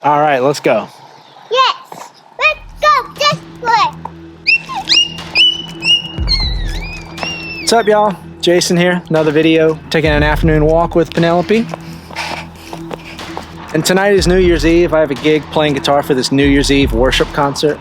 All right, let's go. Yes, let's go this way. What's up, y'all? Jason here, another video, taking an afternoon walk with Penelope. And tonight is New Year's Eve. I have a gig playing guitar for this New Year's Eve worship concert.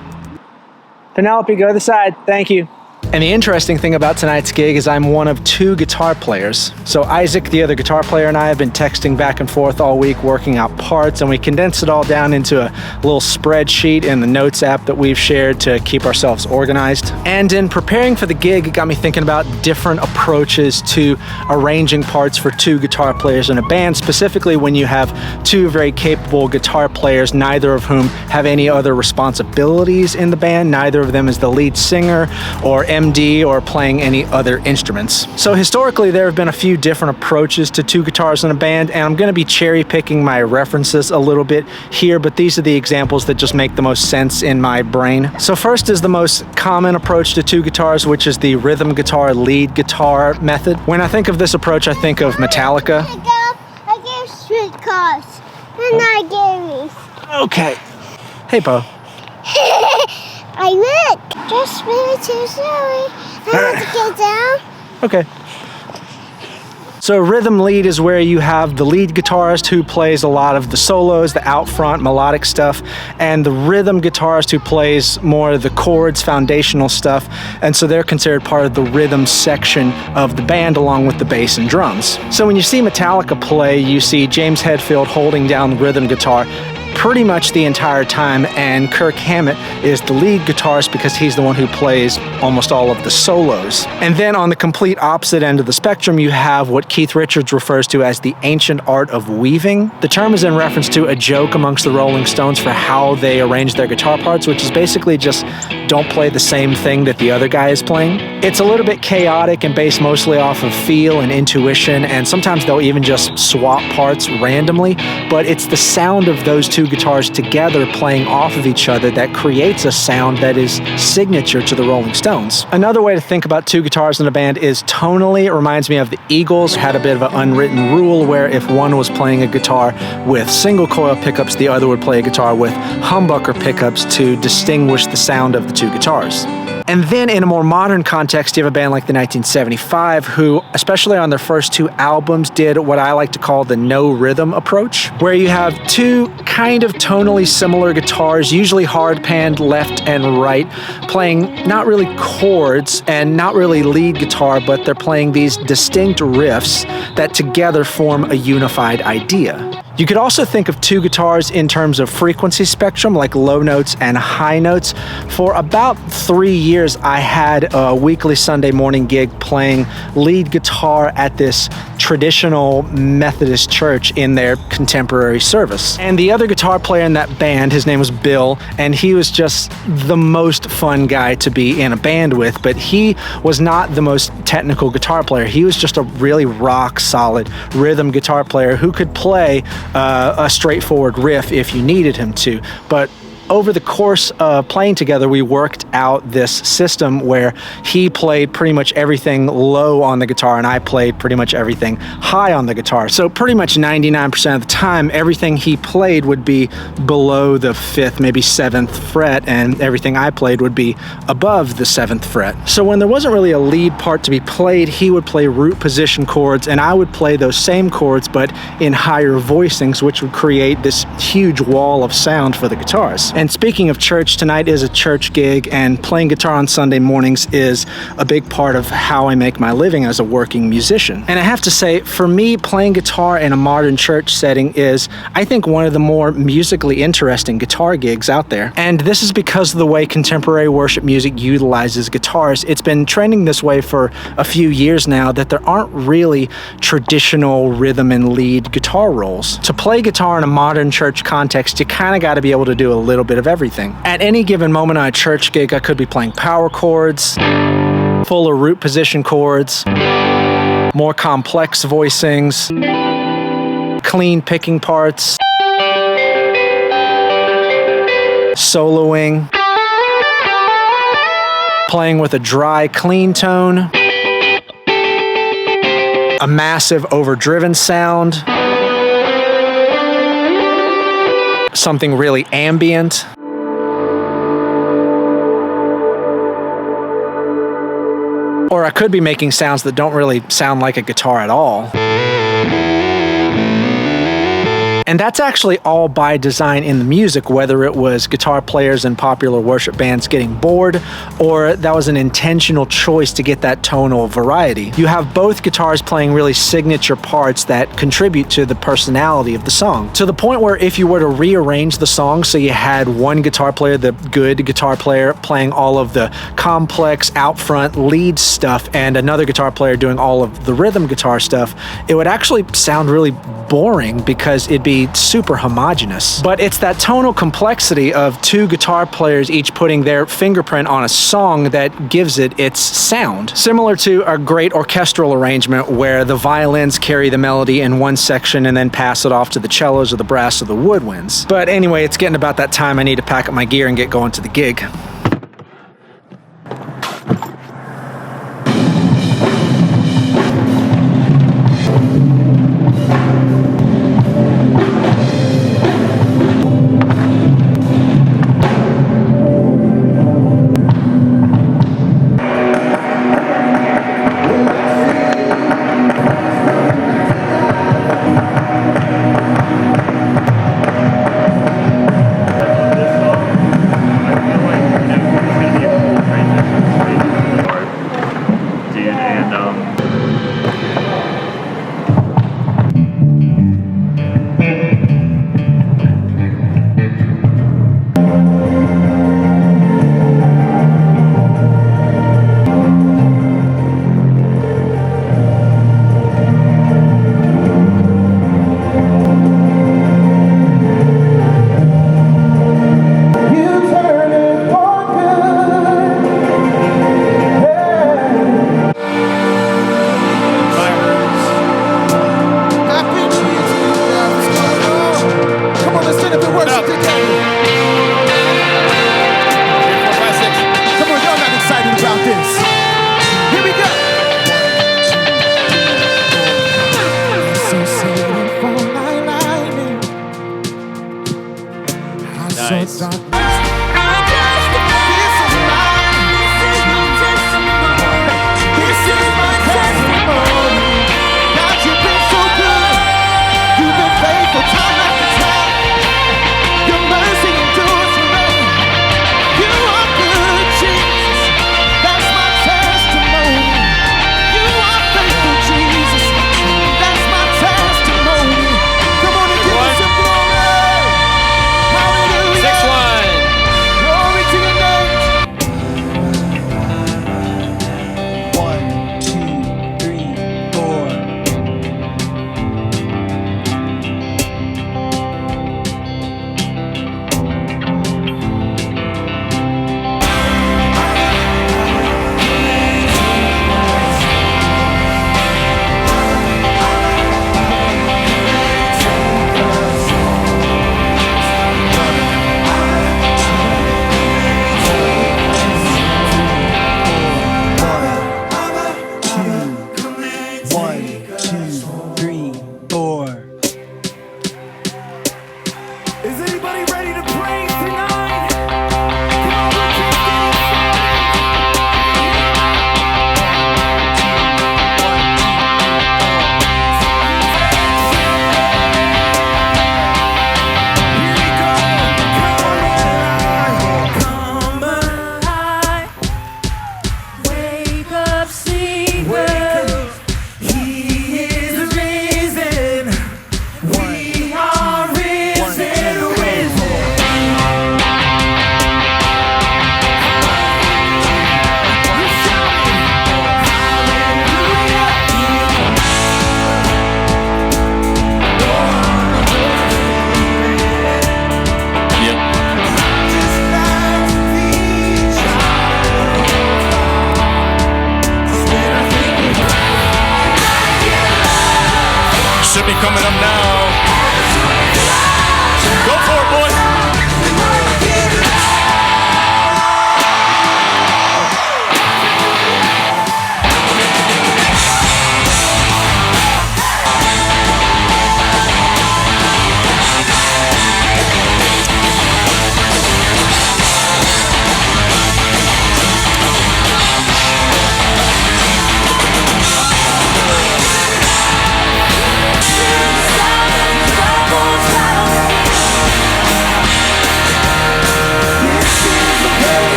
Penelope, go to the side. Thank you. And the interesting thing about tonight's gig is I'm one of two guitar players. So Isaac, the other guitar player, and I have been texting back and forth all week, working out parts, and we condensed it all down into a little spreadsheet in the notes app that we've shared to keep ourselves organized. And in preparing for the gig, it got me thinking about different approaches to arranging parts for two guitar players in a band, specifically when you have two very capable guitar players, neither of whom have any other responsibilities in the band. Neither of them is the lead singer or MD or playing any other instruments. So historically, there have been a few different approaches to two guitars in a band, and I'm going to be cherry picking my references a little bit here, but these are the examples that just make the most sense in my brain. So first is the most common approach to two guitars, which is the rhythm guitar, lead guitar method. When I think of this approach, I think of Metallica. I gave streetcars, and I gave these. Okay. Hey, Bo. I look. Just really too slowly. I have to get down. Okay. So rhythm lead is where you have the lead guitarist who plays a lot of the solos, the out front melodic stuff, and the rhythm guitarist who plays more of the chords, foundational stuff, and so they're considered part of the rhythm section of the band along with the bass and drums. So when you see Metallica play, you see James Hetfield holding down the rhythm guitar pretty much the entire time, and Kirk Hammett is the lead guitarist because he's the one who plays almost all of the solos. And then on the complete opposite end of the spectrum, you have what Keith Richards refers to as the ancient art of weaving. The term is in reference to a joke amongst the Rolling Stones for how they arrange their guitar parts, which is basically just don't play the same thing that the other guy is playing. It's a little bit chaotic and based mostly off of feel and intuition, and sometimes they'll even just swap parts randomly, but it's the sound of those two guitars together playing off of each other that creates a sound that is signature to the Rolling Stones. Another way to think about two guitars in a band is tonally. It reminds me of the Eagles. Had a bit of an unwritten rule where if one was playing a guitar with single coil pickups, the other would play a guitar with humbucker pickups to distinguish the sound of the two guitars. And then in a more modern context, you have a band like the 1975 who, especially on their first two albums, did what I like to call the no rhythm approach, where you have two kind of tonally similar guitars, usually hard panned left and right, playing not really chords and not really lead guitar, but they're playing these distinct riffs that together form a unified idea. You could also think of two guitars in terms of frequency spectrum, like low notes and high notes. For about 3 years, I had a weekly Sunday morning gig playing lead guitar at this traditional Methodist church in their contemporary service. And the other guitar player in that band, his name was Bill, and he was just the most fun guy to be in a band with, but he was not the most technical guitar player. He was just a really rock solid rhythm guitar player who could play a straightforward riff if you needed him to. But over the course of playing together, we worked out this system where he played pretty much everything low on the guitar and I played pretty much everything high on the guitar. So pretty much 99% of the time, everything he played would be below the 5th, maybe 7th fret, and everything I played would be above the 7th fret. So when there wasn't really a lead part to be played, he would play root position chords and I would play those same chords but in higher voicings, which would create this huge wall of sound for the guitars. And speaking of church, tonight is a church gig, and playing guitar on Sunday mornings is a big part of how I make my living as a working musician. And I have to say, for me, playing guitar in a modern church setting is, I think, one of the more musically interesting guitar gigs out there. And this is because of the way contemporary worship music utilizes guitars. It's been trending this way for a few years now that there aren't really traditional rhythm and lead guitar roles. To play guitar in a modern church context, you kind of got to be able to do a little bit of everything. At any given moment on a church gig, I could be playing power chords, fuller root position chords, more complex voicings, clean picking parts, soloing, playing with a dry, clean tone, a massive overdriven sound, something really ambient. Or I could be making sounds that don't really sound like a guitar at all. And that's actually all by design in the music, whether it was guitar players in popular worship bands getting bored, or that was an intentional choice to get that tonal variety. You have both guitars playing really signature parts that contribute to the personality of the song, to the point where if you were to rearrange the song so you had one guitar player, the good guitar player, playing all of the complex out front lead stuff, and another guitar player doing all of the rhythm guitar stuff, it would actually sound really boring because it'd be super homogeneous. But it's that tonal complexity of two guitar players each putting their fingerprint on a song that gives it its sound. Similar to a great orchestral arrangement where the violins carry the melody in one section and then pass it off to the cellos or the brass or the woodwinds. But anyway, it's getting about that time I need to pack up my gear and get going to the gig. Nice.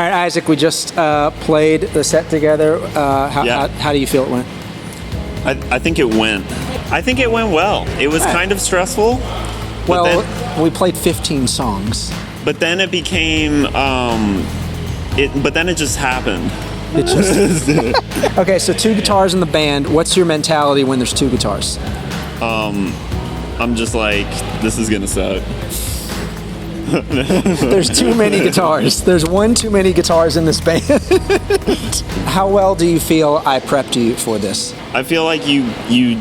right, Isaac, we just played the set together. Yeah. How do you feel it went? I think it went. I think it went well. It was kind of stressful. Well, we played 15 songs. But then it became. But then it just happened. It just okay, so 2 guitars in the band. What's your mentality when there's 2 guitars? I'm just like, this is gonna suck. There's too many guitars. There's one too many guitars in this band. How well do you feel I prepped you for this? I feel like you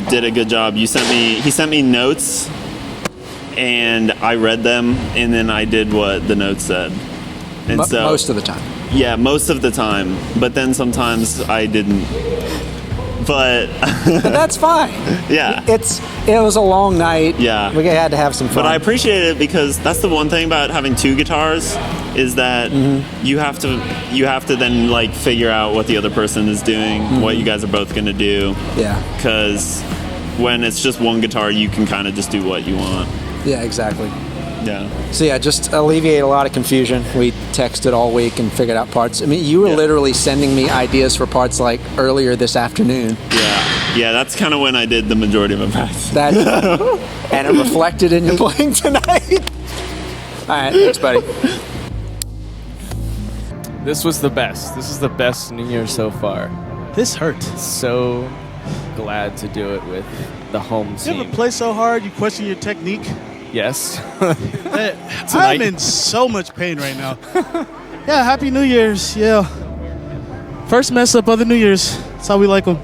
did a good job. He sent me notes, and I read them, and then I did what the notes said. And Most of the time. Yeah, most of the time. But then sometimes I didn't. But that's fine. Yeah. It was a long night. Yeah. We had to have some fun. But I appreciate it because that's the one thing about having 2 guitars is that you have to then like figure out what the other person is doing, what you guys are both gonna do. Yeah. Because when it's just one guitar, you can kind of just do what you want. Yeah, exactly. Yeah. So yeah, just alleviate a lot of confusion. We texted all week and figured out parts. I mean, you were literally sending me ideas for parts like earlier this afternoon. Yeah, that's kind of when I did the majority of my practice. And it reflected in your playing tonight. All right, thanks, buddy. This was the best. This is the best New Year so far. This hurt. So glad to do it with the home You team. ever play so hard you question your technique? Yes. I'm in so much pain right now. Yeah, Happy New Year's. Yeah. First mess up of the New Year's. That's how we like them.